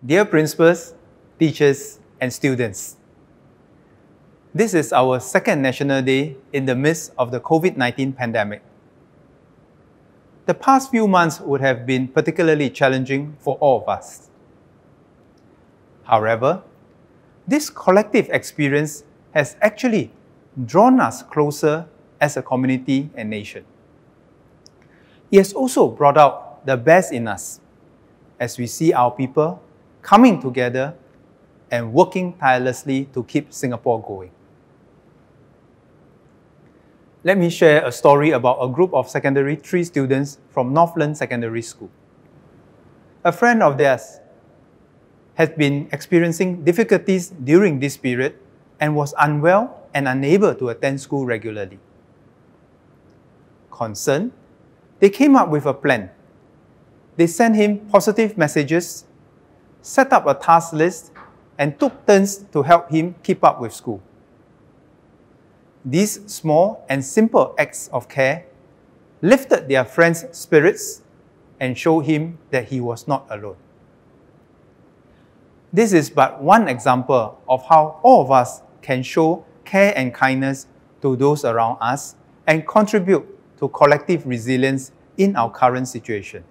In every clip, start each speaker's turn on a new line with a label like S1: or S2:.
S1: Dear principals, teachers, and students, this is our second National Day in the midst of the COVID-19 pandemic. The past few months would have been particularly challenging for all of us. However, this collective experience has actually drawn us closer as a community and nation. It has also brought out the best in us as we see our people coming together and working tirelessly to keep Singapore going. Let me share a story about a group of Secondary 3 students from Northland Secondary School. A friend of theirs has been experiencing difficulties during this period and was unwell and unable to attend school regularly. Concerned, they came up with a plan. They sent him positive messages, set up a task list, and took turns to help him keep up with school. These small and simple acts of care lifted their friend's spirits and showed him that he was not alone. This is but one example of how all of us can show care and kindness to those around us and contribute to collective resilience in our current situation.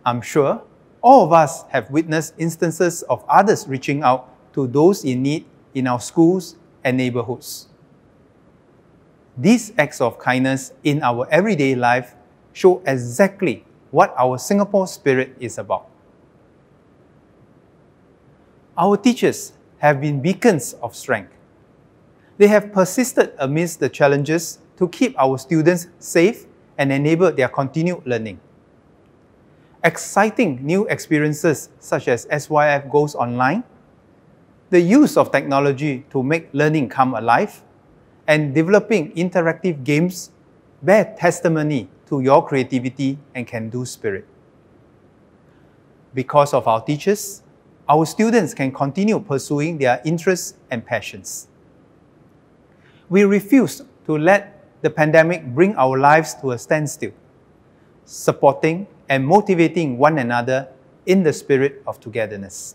S1: I'm sure all of us have witnessed instances of others reaching out to those in need in our schools and neighborhoods. These acts of kindness in our everyday life show exactly what our Singapore spirit is about. Our teachers have been beacons of strength. They have persisted amidst the challenges to keep our students safe and enable their continued learning. Exciting new experiences such as SYF Goes Online, the use of technology to make learning come alive, and developing interactive games bear testimony to your creativity and can-do spirit. Because of our teachers, our students can continue pursuing their interests and passions. We refuse to let the pandemic bring our lives to a standstill, supporting and motivating one another in the spirit of togetherness.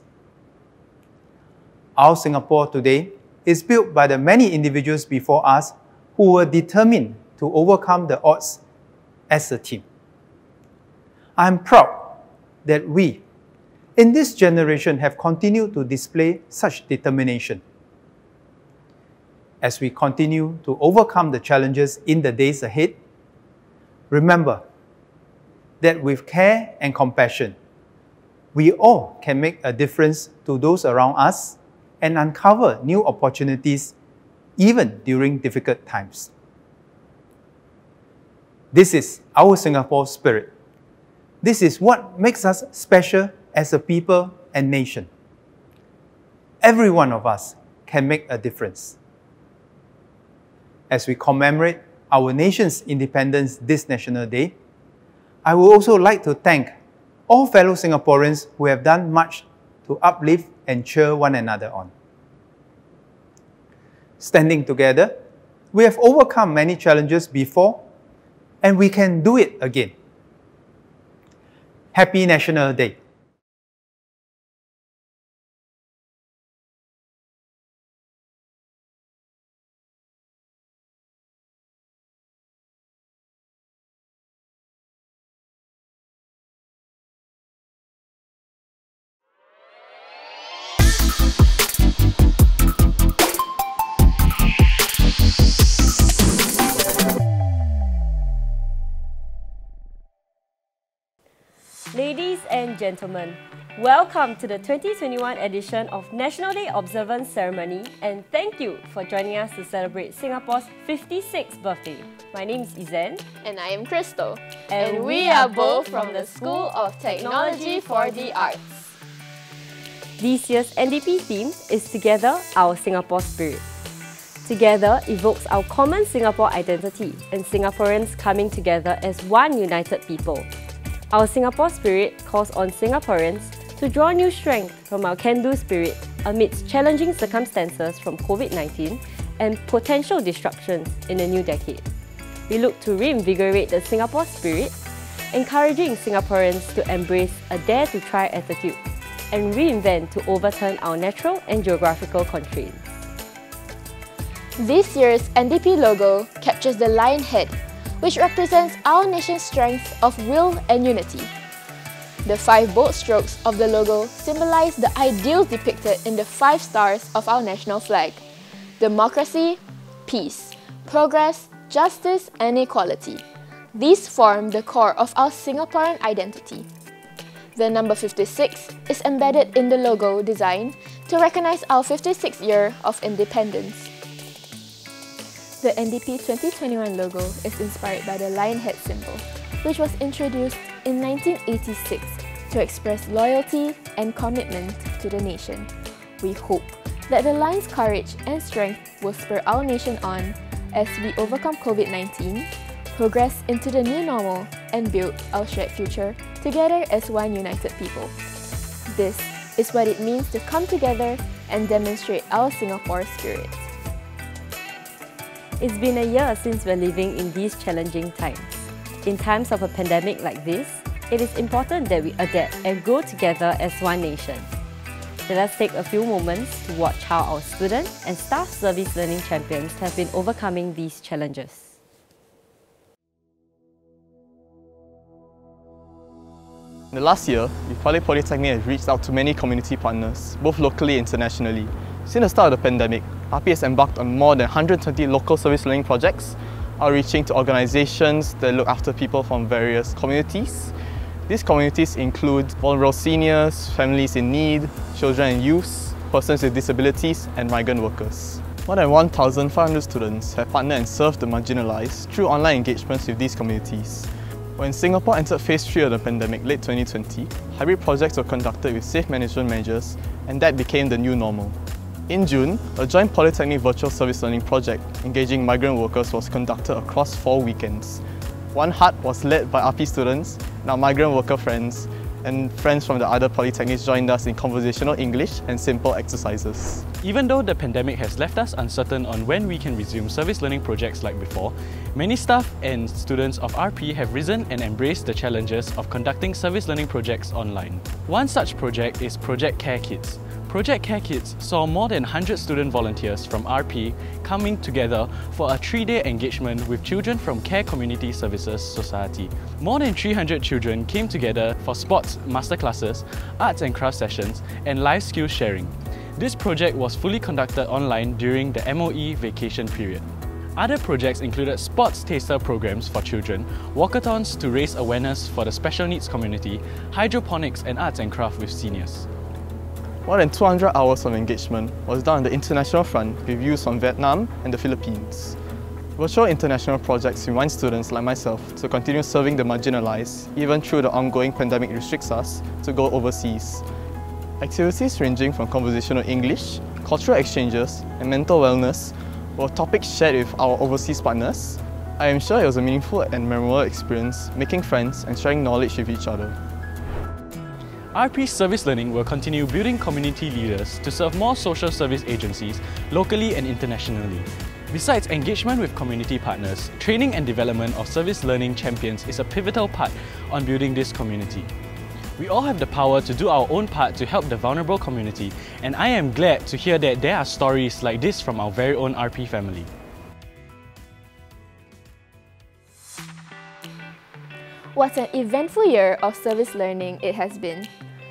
S1: Our Singapore today is built by the many individuals before us who were determined to overcome the odds as a team. I am proud that we, in this generation, have continued to display such determination. As we continue to overcome the challenges in the days ahead, remember that with care and compassion, we all can make a difference to those around us and uncover new opportunities even during difficult times. This is our Singapore spirit. This is what makes us special as a people and nation. Every one of us can make a difference. As we commemorate our nation's independence this National Day, I would also like to thank all fellow Singaporeans who have done much to uplift and cheer one another on. Standing together, we have overcome many challenges before, and we can do it again. Happy National Day!
S2: Ladies and gentlemen, welcome to the 2021 edition of National Day Observance Ceremony, and thank you for joining us to celebrate Singapore's 56th birthday. My name is Izen.
S3: And I am Crystal. And we are both from the School of Technology for the Arts.
S2: This year's NDP theme is Together, Our Singapore Spirit. Together evokes our common Singapore identity and Singaporeans coming together as one united people. Our Singapore spirit calls on Singaporeans to draw new strength from our can-do spirit amidst challenging circumstances from COVID-19 and potential disruptions in the new decade. We look to reinvigorate the Singapore spirit encouraging Singaporeans to embrace a dare-to-try attitude and reinvent to overturn our natural and geographical constraints.
S3: This year's NDP logo captures the lion head, which represents our nation's strength of will and unity. The 5 bold strokes of the logo symbolize the ideals depicted in the 5 stars of our national flag: democracy, peace, progress, justice, and equality. These form the core of our Singaporean identity. The number 56 is embedded in the logo design to recognize our 56th year of independence. The NDP 2021 logo is inspired by the lion head symbol, which was introduced in 1986 to express loyalty and commitment to the nation. We hope that the lion's courage and strength will spur our nation on as we overcome COVID-19, progress into the new normal, and build our shared future together as one united people. This is what it means to come together and demonstrate our Singapore spirit.
S2: It's been a year since we're living in these challenging times. In times of a pandemic like this, it is important that we adapt and grow together as one nation. Let us take a few moments to watch how our student and staff service learning champions have been overcoming these challenges.
S4: In the last year, Polytechnic has reached out to many community partners, both locally and internationally. Since the start of the pandemic, RP has embarked on more than 120 local service learning projects, outreaching to organizations that look after people from various communities. These communities include vulnerable seniors, families in need, children and youths, persons with disabilities, and migrant workers. More than 1,500 students have partnered and served the marginalized through online engagements with these communities. When Singapore entered Phase 3 of the pandemic late 2020, hybrid projects were conducted with safe management measures, and that became the new normal. In June, a joint Polytechnic virtual service learning project engaging migrant workers was conducted across 4 weekends. One hut was led by RP students, and our migrant worker friends, and friends from the other polytechnics joined us in conversational English and simple exercises.
S5: Even though the pandemic has left us uncertain on when we can resume service learning projects like before, many staff and students of RP have risen and embraced the challenges of conducting service learning projects online. One such project is Project Care Kids. Project Care Kids saw more than 100 student volunteers from RP coming together for a 3-day engagement with children from Care Community Services Society. More than 300 children came together for sports masterclasses, arts and crafts sessions, and life skills sharing. This project was fully conducted online during the MOE vacation period. Other projects included sports taster programs for children, walkathons to raise awareness for the special needs community, hydroponics and arts and crafts with seniors.
S4: More than 200 hours of engagement was done on the international front with views from Vietnam and the Philippines. Virtual international projects remind students like myself to continue serving the marginalized, even though the ongoing pandemic restricts us to go overseas. Activities ranging from conversational English, cultural exchanges, and mental wellness were topics shared with our overseas partners. I am sure it was a meaningful and memorable experience, making friends and sharing knowledge with each other.
S5: RP Service Learning will continue building community leaders to serve more social service agencies locally and internationally. Besides engagement with community partners, training and development of service learning champions is a pivotal part on building this community. We all have the power to do our own part to help the vulnerable community, and I am glad to hear that there are stories like this from our very own RP family.
S3: What an eventful year of service learning it has been.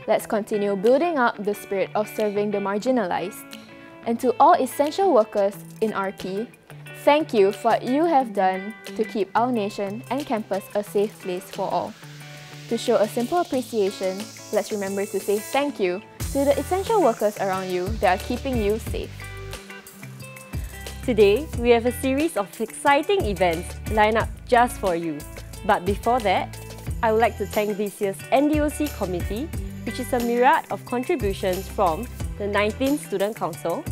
S3: Let's continue building up the spirit of serving the marginalized. And to all essential workers in RP, thank you for what you have done to keep our nation and campus a safe place for all. To show a simple appreciation, let's remember to say thank you to the essential workers around you that are keeping you safe.
S2: Today, we have a series of exciting events lined up just for you. But before that, I would like to thank this year's NDOC committee, which is a myriad of contributions from the 19th Student Council,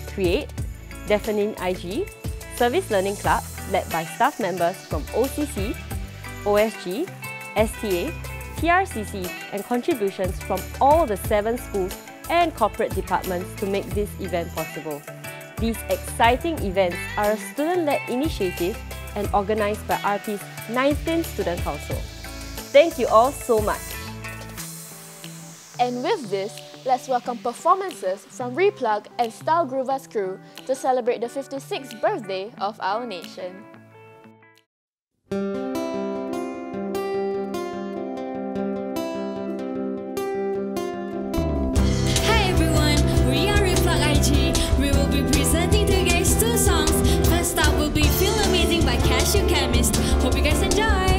S2: CREATE, Deafening IG, Service Learning Club led by staff members from OCC, OSG, STA, TRCC and contributions from all the 7 schools and corporate departments to make this event possible. These exciting events are a student-led initiative and organised by RP's 19th Student Council. Thank you all so much.
S3: And with this, let's welcome performances from Replug and Style Groover's crew to celebrate the 56th birthday of our nation.
S6: Hi everyone, we are Replug IG. We will be presenting to you guys 2 songs. First up will be Feel Amazing by Cashew Chemist. Hope you guys enjoy!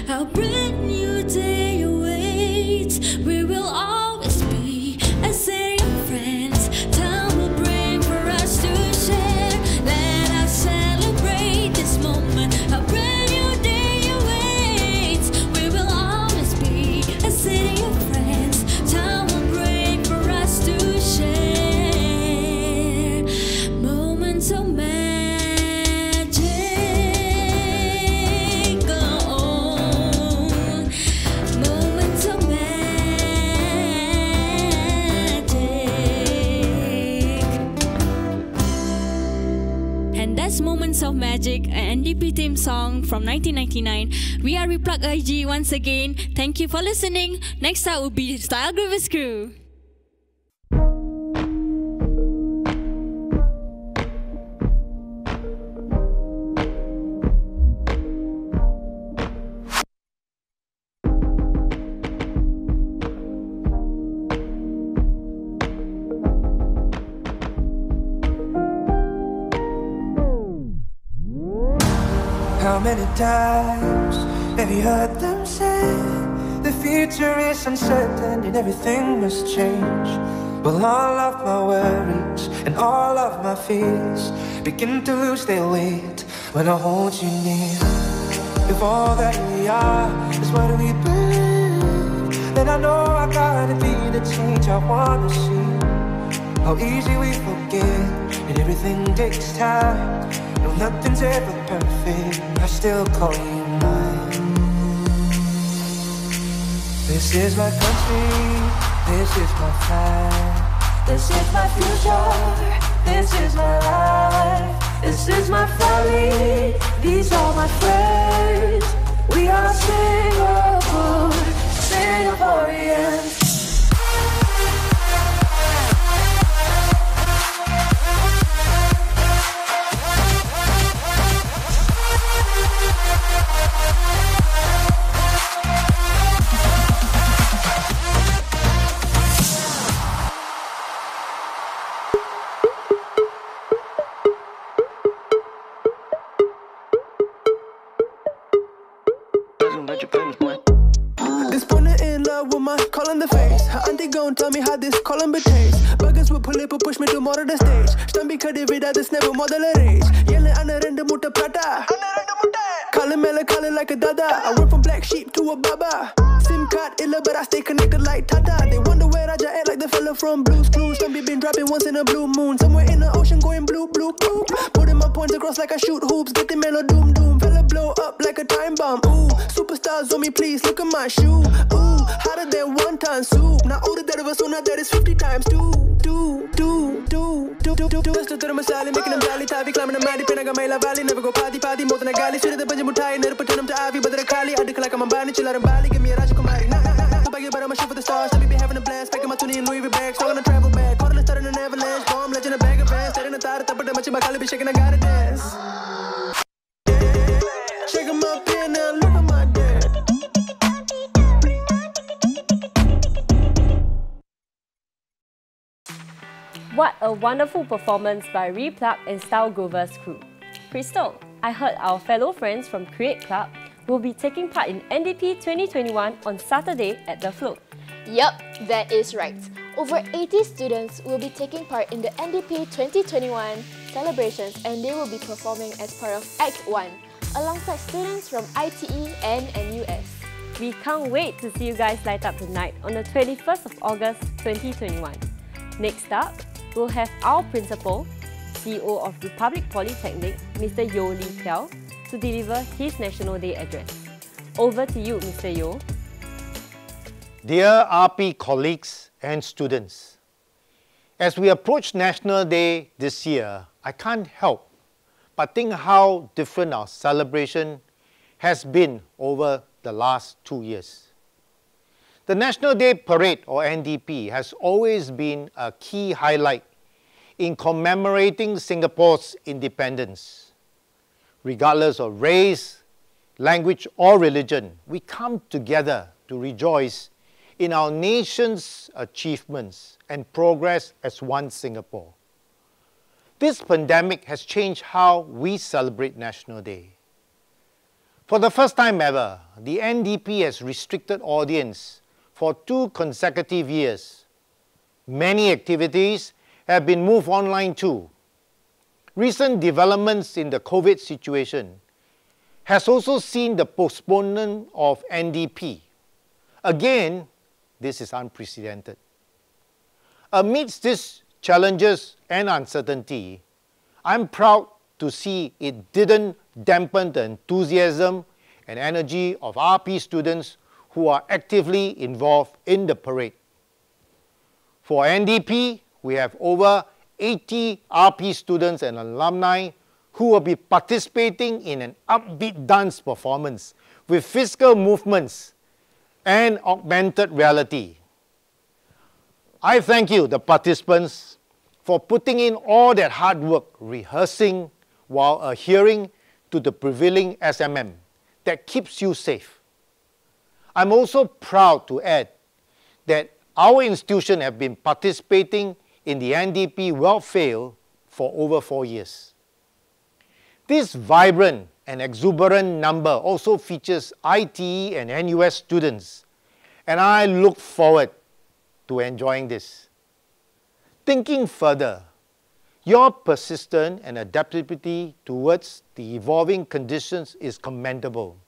S6: A brand new day awaits. We will always be a city of friends. Time will bring for us to share. Let us celebrate this moment. A brand new day awaits. We will always be a city of friends. Time will bring for us to share. Moments of magic. Moments of magic. And that's Moments of Magic, an NDP theme song from 1999. We are Replug IG once again. Thank you for listening. Next up will be Style Groovers Crew.
S7: How many times have you heard them say the future is uncertain and everything must change? Well, all of my worries and all of my fears begin to lose their weight when I hold you near. If all that we are is what we believe, then I know I gotta be the change I wanna see. How easy we forget, and everything takes time. No, nothing's ever perfect, I still call you mine. This is my country, this is my flag. This is my future, this is my life. This is my family, these are my friends. We are Singapore, Singaporeans.
S8: This partner in love with my call in the face. Her auntie gon' tell me how this column tastes. Buggers will pull up and push me to more of the stage. Stambi kadi vida this never more than a rage. Yelling ana rendu mutta prata. Calling Mela, calling like a dada. I went from black sheep to a baba. SIM card illa but I stay connected like Tata. They wonder where Raja at like the fella from Blue's Clues. Stambi been dropping once in a blue moon. Somewhere in the ocean going blue, blue, blue. Putting my points across like I shoot hoops. Get the Melo doom, doom. Fella blow up like a time bomb. Ooh, superstars on me please, look at my shoe. Ooh, hotter than one-ton soup. Now older that of us, so now that is 50 times two. Just to the masala, making them jolly. Tavi climbing the mighty Penaga Mela Valley. Never go party, more than a galley. Sweeter than Banjamutai, never put them to Avi, but they're Kali. I declare like I'm a bani, chill out in Bali. Give me a Rajakumari. Nah, bag it, but I'm a shoot for the stars. Let me be having a blast. Packing my tuni and Louis V bags. So I'm gonna travel back. Caught in the start in an avalanche. Bomb, legend, a bag of fans. Starting the thought, but the much Bakali be shaking, I gotta dance. Shake 'em up here now, look at my dad.
S2: What a wonderful performance by Replug and Style Groovers Crew. Crystal, I heard our fellow friends from Create Club will be taking part in NDP 2021 on Saturday at the Float.
S3: Yup, that is right. Over 80 students will be taking part in the NDP 2021 celebrations and they will be performing as part of Act 1 alongside students from ITE and NUS.
S2: We can't wait to see you guys light up tonight on the 21st of August 2021. Next up, we'll have our principal, CEO of Republic Polytechnic, Mr. Yo Lee Piao, to deliver his National Day address. Over to you, Mr. Yo.
S9: Dear RP colleagues and students, as we approach National Day this year, I can't help but think how different our celebration has been over the last 2 years. The National Day Parade, or NDP, has always been a key highlight in commemorating Singapore's independence. Regardless of race, language, or religion, we come together to rejoice in our nation's achievements and progress as one Singapore. This pandemic has changed how we celebrate National Day. For the first time ever, the NDP has restricted audience for 2 consecutive years. Many activities have been moved online too. Recent developments in the COVID situation has also seen the postponement of NDP. Again, this is unprecedented. Amidst these challenges and uncertainty, I'm proud to see it didn't dampen the enthusiasm and energy of RP students who are actively involved in the parade. For NDP, we have over 80 RP students and alumni who will be participating in an upbeat dance performance with physical movements and augmented reality. I thank you, the participants, for putting in all that hard work rehearsing while adhering to the prevailing SMM that keeps you safe. I'm also proud to add that our institution have been participating in the NDP welfare for over 4 years. This vibrant and exuberant number also features ITE and NUS students, and I look forward to enjoying this. Thinking further, your persistence and adaptability towards the evolving conditions is commendable.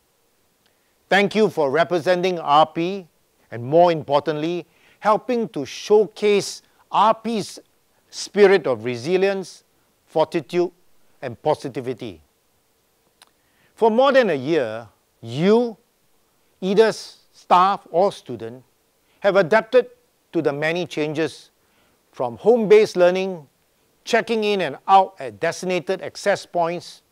S9: Thank you for representing RP and, more importantly, helping to showcase RP's spirit of resilience, fortitude, and positivity. For more than a year, you, either staff or student, have adapted to the many changes from home-based learning, checking in and out at designated access points,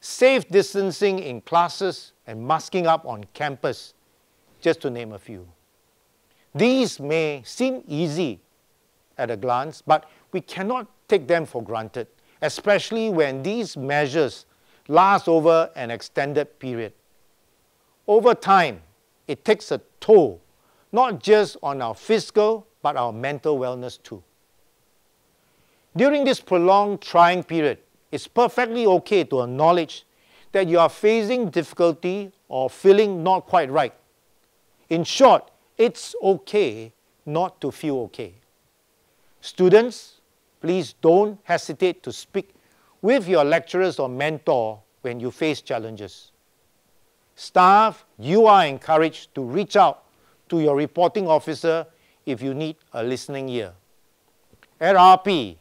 S9: safe distancing in classes, and masking up on campus, just to name a few. These may seem easy at a glance, but we cannot take them for granted, especially when these measures last over an extended period. Over time, it takes a toll, not just on our physical, but our mental wellness too. During this prolonged trying period, it's perfectly okay to acknowledge that you are facing difficulty or feeling not quite right. In short, it's okay not to feel okay. Students, please don't hesitate to speak with your lecturers or mentor when you face challenges. Staff, you are encouraged to reach out to your reporting officer if you need a listening ear. At RP,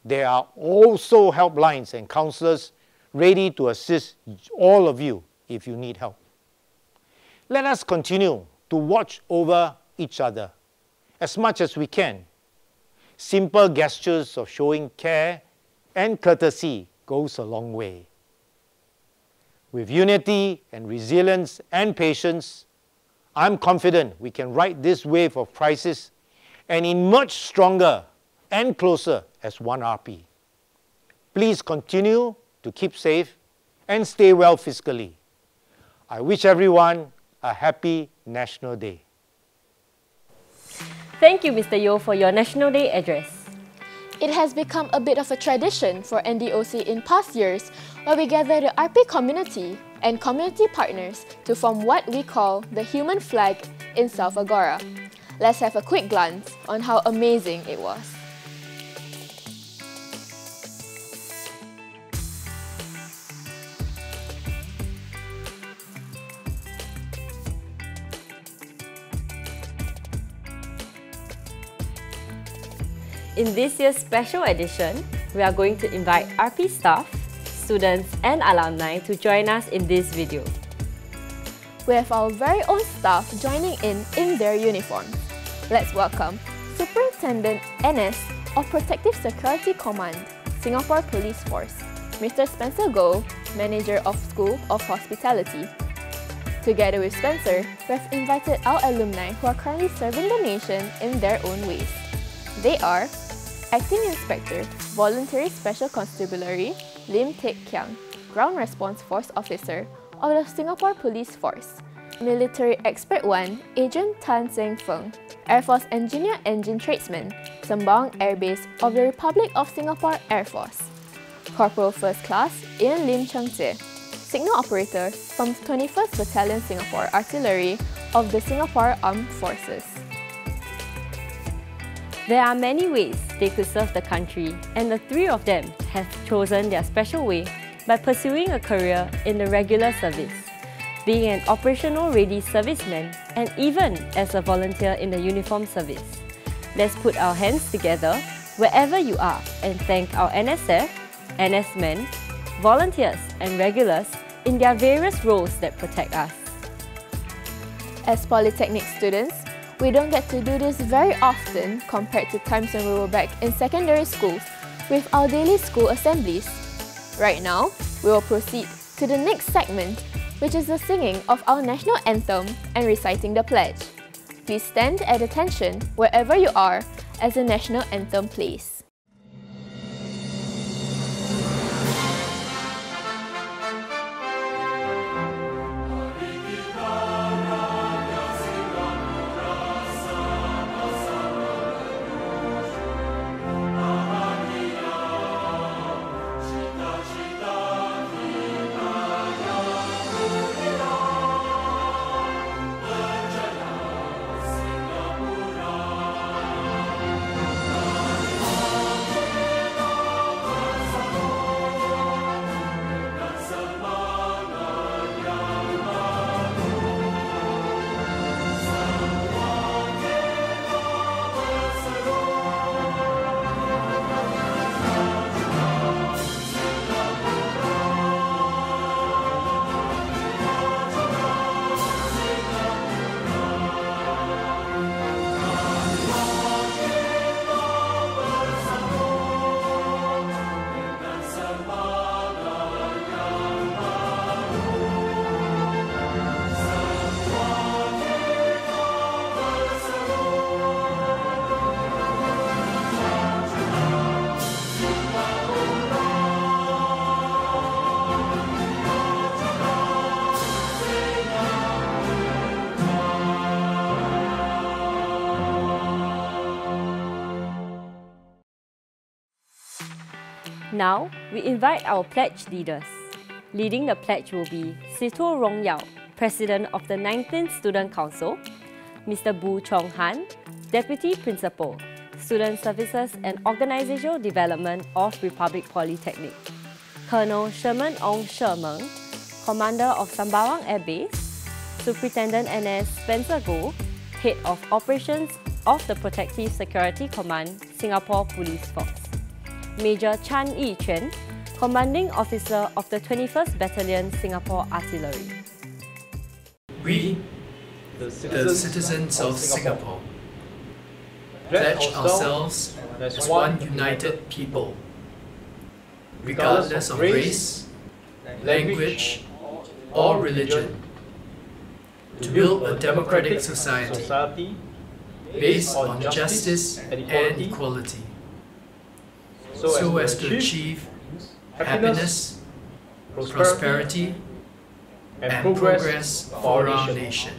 S9: there are also helplines and counselors ready to assist all of you if you need help. Let us continue to watch over each other as much as we can. Simple gestures of showing care and courtesy goes a long way. With unity and resilience and patience, I'm confident we can ride this wave of crisis and emerge stronger and closer as one RP. Please continue to keep safe and stay well physically. I wish everyone a happy National Day.
S2: Thank you, Mr. Yeo, for your National Day address.
S3: It has become a bit of a tradition for NDOC in past years where we gather the RP community and community partners to form what we call the human flag in South Agora. Let's have a quick glance on how amazing it was.
S2: In this year's special edition, we are going to invite RP staff, students and alumni to join us in this video.
S3: We have our very own staff joining in their uniforms. Let's welcome Superintendent NS of Protective Security Command, Singapore Police Force, Mr. Spencer Goh, Manager of School of Hospitality. Together with Spencer, we have invited our alumni who are currently serving the nation in their own ways. They are Acting Inspector, Voluntary Special Constabulary, Lim Teck Kiang, Ground Response Force Officer of the Singapore Police Force, Military Expert 1, Agent Tan Seng Feng, Air Force Engineer Engine Tradesman, Sembawang Air Base of the Republic of Singapore Air Force, Corporal First Class Ian Lim Cheng Tse, signal operator from 21st Battalion Singapore Artillery of the Singapore Armed Forces.
S2: There are many ways they could serve the country, and the three of them have chosen their special way by pursuing a career in the regular service, being an operational-ready serviceman, and even as a volunteer in the uniform service. Let's put our hands together wherever you are and thank our NSF, NSmen, volunteers and regulars in their various roles that protect us.
S3: As Polytechnic students, we don't get to do this very often compared to times when we were back in secondary schools with our daily school assemblies. Right now, we will proceed to the next segment, which is the singing of our national anthem and reciting the pledge. Please stand at attention wherever you are as the national anthem plays.
S2: Now, we invite our pledge leaders. Leading the pledge will be Sito Rong Yao, President of the 19th Student Council, Mr. Bu Chong Han, Deputy Principal, Student Services and Organizational Development of Republic Polytechnic, Colonel Sherman Ong Shermeng, Commander of Sembawang Air Base, Superintendent NS Spencer Goh, Head of Operations of the Protective Security Command, Singapore Police Force, Major Chan Yi Chuan, Commanding Officer of the 21st Battalion Singapore Artillery.
S10: We, the citizens of Singapore, pledge ourselves as one united people, regardless of race, language, or religion, to build a democratic society based on justice and equality, so as to achieve happiness, prosperity, and progress for our nation.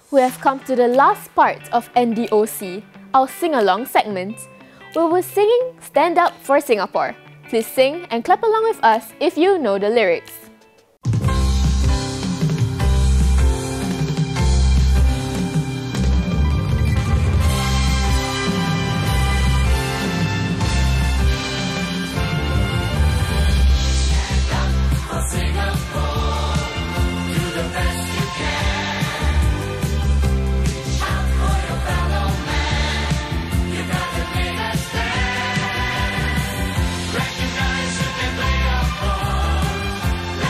S3: We have come to the last part of NDOC, our sing-along segment. We will be singing Stand Up for Singapore. Please sing and clap along with us if you know the lyrics.
S6: Recognize you can play a part.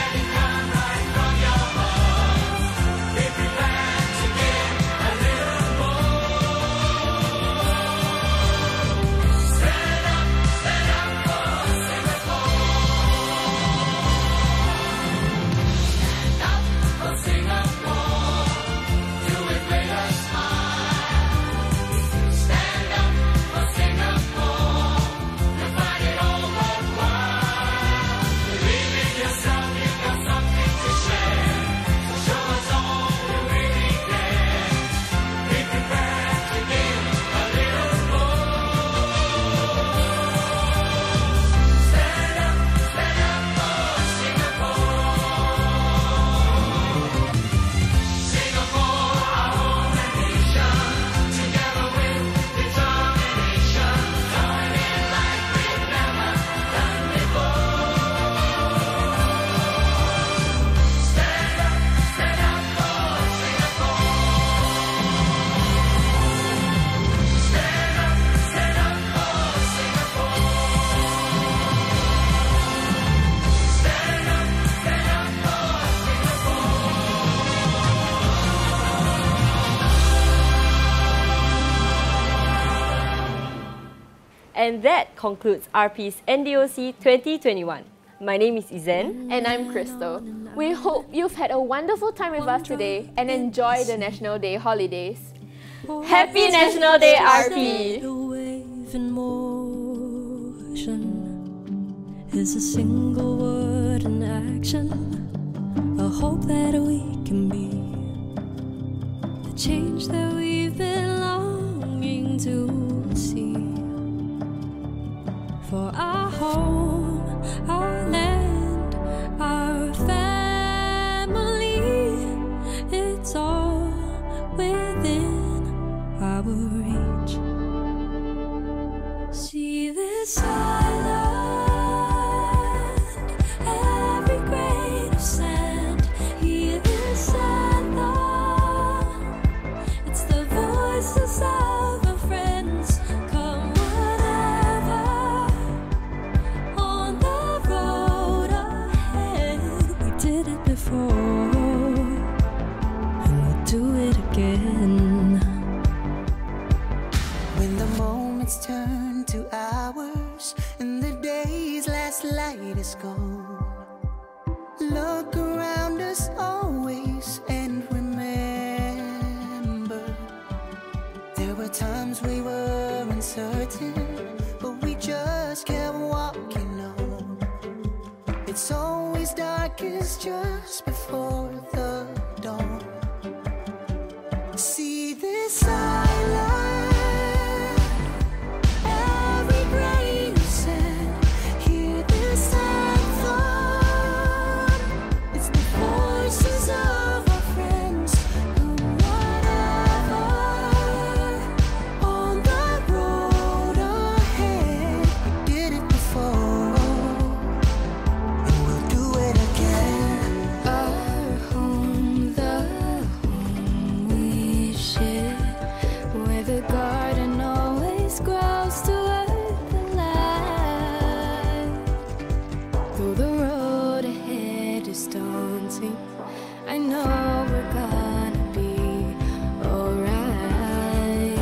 S2: And that concludes RP's NDOC 2021. My name is Izen.
S3: And I'm Crystal. We hope you've had a wonderful time with us today and enjoy the National Day holidays.
S2: Happy National Day, RP!
S6: A wave in motion is a single word in action, a hope that we can be, the change that we've been longing to see. For our home, our land, our family, it's all within our reach. See this island, every grain of sand, hear this anthem. It's the voices of our friends, come whatever. On the road ahead, we did it before, and we'll do it again.
S11: When the moments turn to hours and the day's last light is gone, look around us always and remember, there were times we were uncertain, but we just kept walking on. It's always darkest just before the dawn. See this island, every grain of sand, hear this anthem. It's the voices of our friends, come whatever. On the road ahead, we did it before, and we'll do it again.
S6: Our home, the home we share, where the garden always grows to earth and light. Though the road ahead is daunting, I know we're gonna be alright.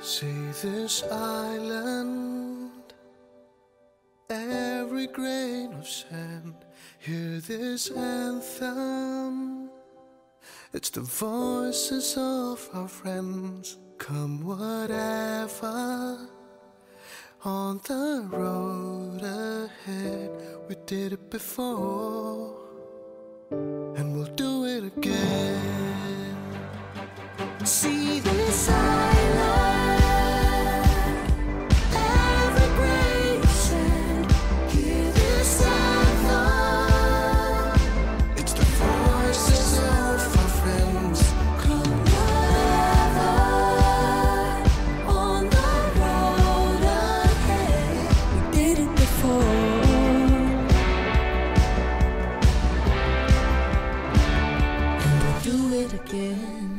S8: See this island, every grain of sand, hear this anthem. It's the voices of our friends, come whatever. On the road ahead, we did it before, and we'll do it again.
S11: See this island, every grain of sand, hear this anthem.
S8: It's the voices of our friends,
S11: Come whatever. On the road ahead,
S6: We did it before,
S11: and we'll do it again.